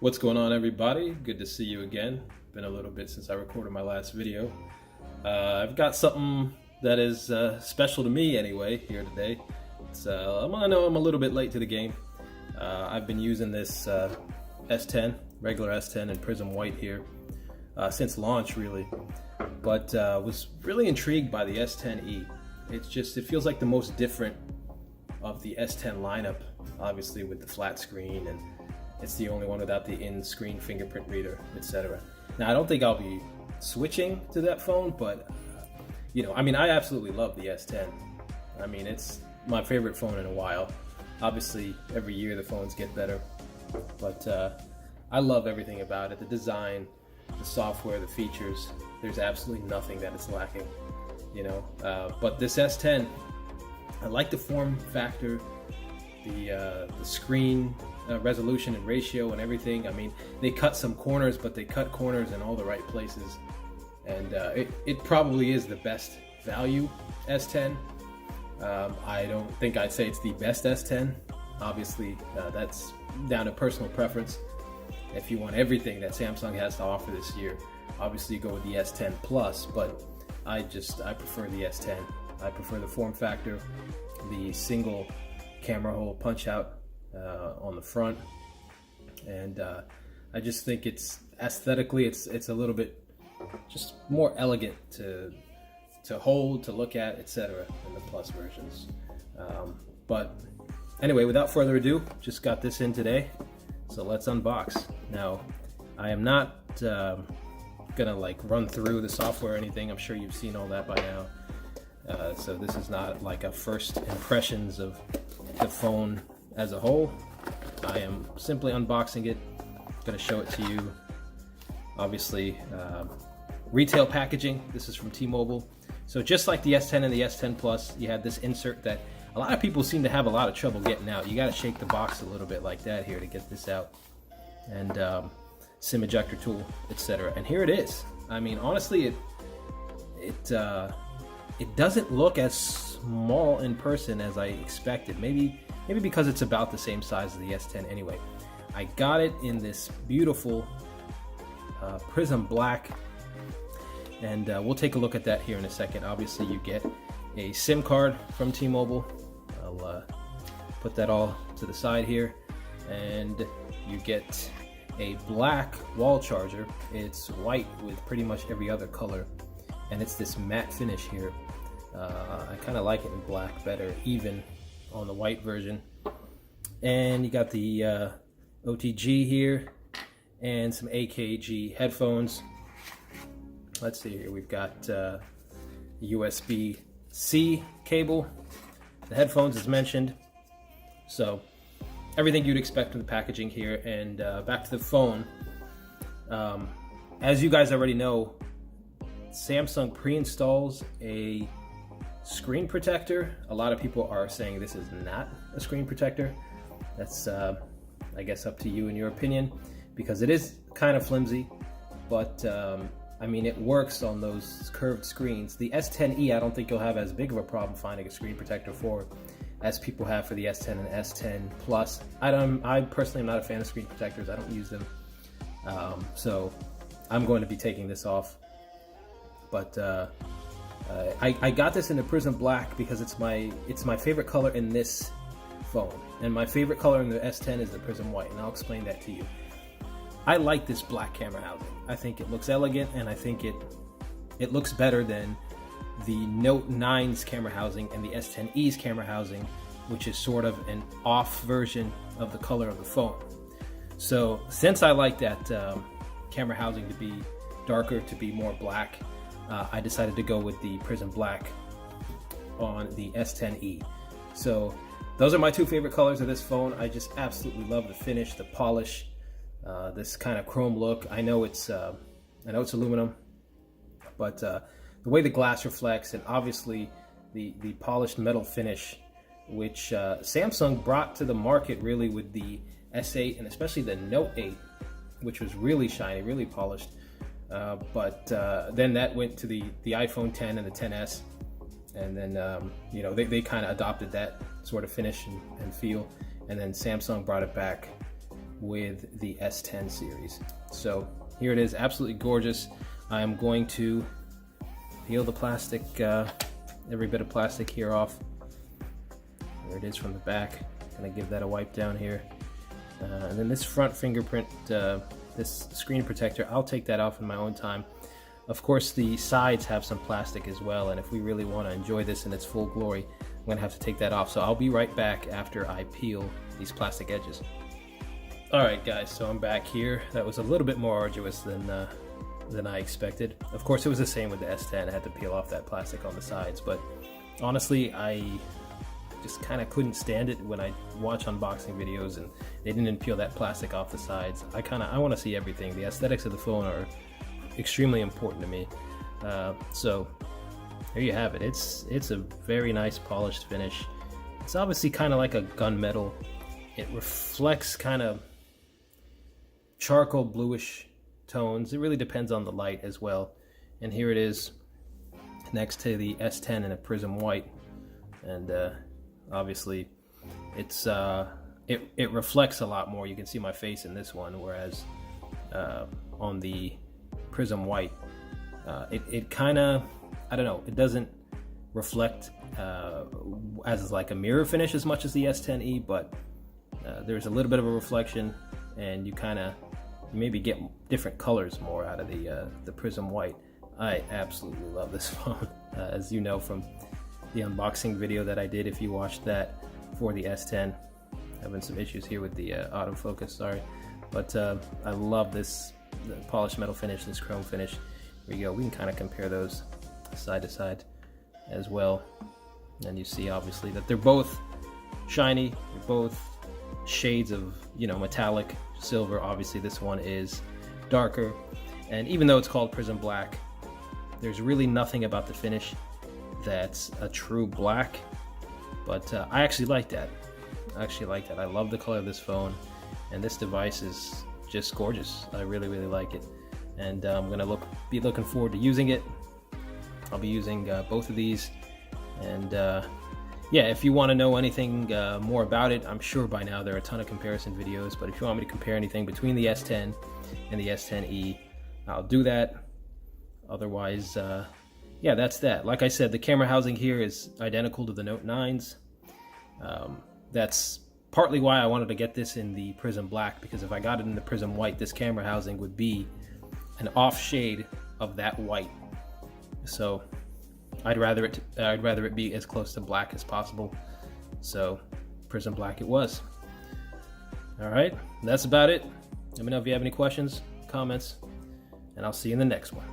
What's going on, everybody? Good to see you again. Been a little bit since I recorded my last video. I've got something that is special to me anyway here today. I know I'm a little bit late to the game. I've been using this S10, regular S10 and Prism White here since launch really, but was really intrigued by the S10E. It feels like the most different of the S10 lineup, obviously with the flat screen, and it's the only one without the in-screen fingerprint reader, etc. Now, I don't think I'll be switching to that phone, but I absolutely love the S10. I mean, it's my favorite phone in a while. Obviously, every year the phones get better, but I love everything about it. The design, the software, the features. There's absolutely nothing that it's lacking, But this S10, I like the form factor, the screen resolution and ratio and everything. I mean, they cut some corners, but they cut corners in all the right places, and it probably is the best value S10. I don't think I'd say it's the best S10. Obviously, that's down to personal preference. If you want everything that Samsung has to offer this year, obviously you go with the S10 Plus, but I prefer the S10. I prefer the form factor, the single camera hole punch out on the front, and I just think it's aesthetically it's a little bit just more elegant to hold, to look at, etc. than the Plus versions. But anyway, without further ado, just got this in today, so let's unbox. Now, I am not gonna run through the software or anything. I'm sure you've seen all that by now. So this is not like a first impressions of the phone as a whole. I am simply unboxing it, gonna show it to you. Obviously, retail packaging. This is from T-Mobile. So just like the S10 and the S10 Plus, you have this insert that a lot of people seem to have a lot of trouble getting out. You gotta shake the box a little bit like that here to get this out. And SIM ejector tool, etc. And here it is. I mean, honestly, it doesn't look as small in person as I expected. Maybe because it's about the same size as the S10 anyway. I got it in this beautiful Prism Black, and we'll take a look at that here in a second. Obviously, you get a SIM card from T-Mobile. I'll put that all to the side here, and you get a black wall charger. It's white with pretty much every other color, and it's this matte finish here. I kind of like it in black better, even on the white version. And you got the OTG here and some AKG headphones. Let's see here, we've got USB-C cable, the headphones as mentioned. So everything you'd expect from the packaging here. And back to the phone. As you guys already know, Samsung pre-installs a screen protector. A lot of people are saying this is not a screen protector. That's I guess up to you and your opinion, because it is kind of flimsy, but I mean, it works on those curved screens. The S10E, I don't think you'll have as big of a problem finding a screen protector for as people have for the S10 and S10 Plus. I personally am not a fan of screen protectors. I don't use them, so I'm going to be taking this off. But I got this in the Prism Black because it's my favorite color in this phone, and my favorite color in the S10 is the Prism White, and I'll explain that to you. I like this black camera housing. I think it looks elegant, and I think it looks better than the Note 9's camera housing and the S10e's camera housing, which is sort of an off version of the color of the phone. So since I like that camera housing to be darker, to be more black, I decided to go with the Prism Black on the S10E. So those are my two favorite colors of this phone. I just absolutely love the finish, the polish, this kind of chrome look. I know it's aluminum, but the way the glass reflects, and obviously the polished metal finish, which Samsung brought to the market really with the S8 and especially the Note 8, which was really shiny, really polished. But then that went to the iPhone 10 and the 10s, and then they kind of adopted that sort of finish and feel, and then Samsung brought it back with the S10 series. So here it is, absolutely gorgeous. I'm going to peel the plastic, every bit of plastic here off. There it is from the back. Gonna give that a wipe down here. And then this front fingerprint, this screen protector, I'll take that off in my own time. Of course, the sides have some plastic as well, and if we really want to enjoy this in its full glory, I'm going to have to take that off. So I'll be right back after I peel these plastic edges. Alright guys, so I'm back here. That was a little bit more arduous than I expected. Of course, it was the same with the S10. I had to peel off that plastic on the sides, but honestly, I just kind of couldn't stand it when I watch unboxing videos and they didn't peel that plastic off the sides. I want to see everything. The aesthetics of the phone are extremely important to me. So there you have it. It's a very nice polished finish. It's obviously kind of like a gunmetal. It reflects kind of charcoal bluish tones. It really depends on the light as well. And here it is next to the S10 in a Prism White. And obviously it's it reflects a lot more. You can see my face in this one, whereas on the Prism White, it kind of, I don't know, it doesn't reflect as like a mirror finish as much as the S10E, but there's a little bit of a reflection, and you maybe get different colors more out of the Prism White. I absolutely love this phone, as you know from the unboxing video that I did. If you watched that for the S10, having some issues here with the autofocus, sorry, but I love this, the polished metal finish, this chrome finish. Here we go. We can kind of compare those side to side as well, and you see obviously that they're both shiny. They're both shades of, you know, metallic silver. Obviously this one is darker, and even though it's called Prism Black, there's really nothing about the finish that's a true black, but I actually like that. I love the color of this phone, and this device is just gorgeous. I really like it, and I'm gonna be looking forward to using it. I'll be using both of these, and yeah, if you want to know anything more about it, I'm sure by now there are a ton of comparison videos, but if you want me to compare anything between the S10 and the S10E, I'll do that. Otherwise, yeah, that's that. Like I said, the camera housing here is identical to the Note 9s. That's partly why I wanted to get this in the Prism Black, because if I got it in the Prism White, this camera housing would be an off shade of that white. So I'd rather it be as close to black as possible. So Prism Black it was. All right, that's about it. Let me know if you have any questions, comments, and I'll see you in the next one.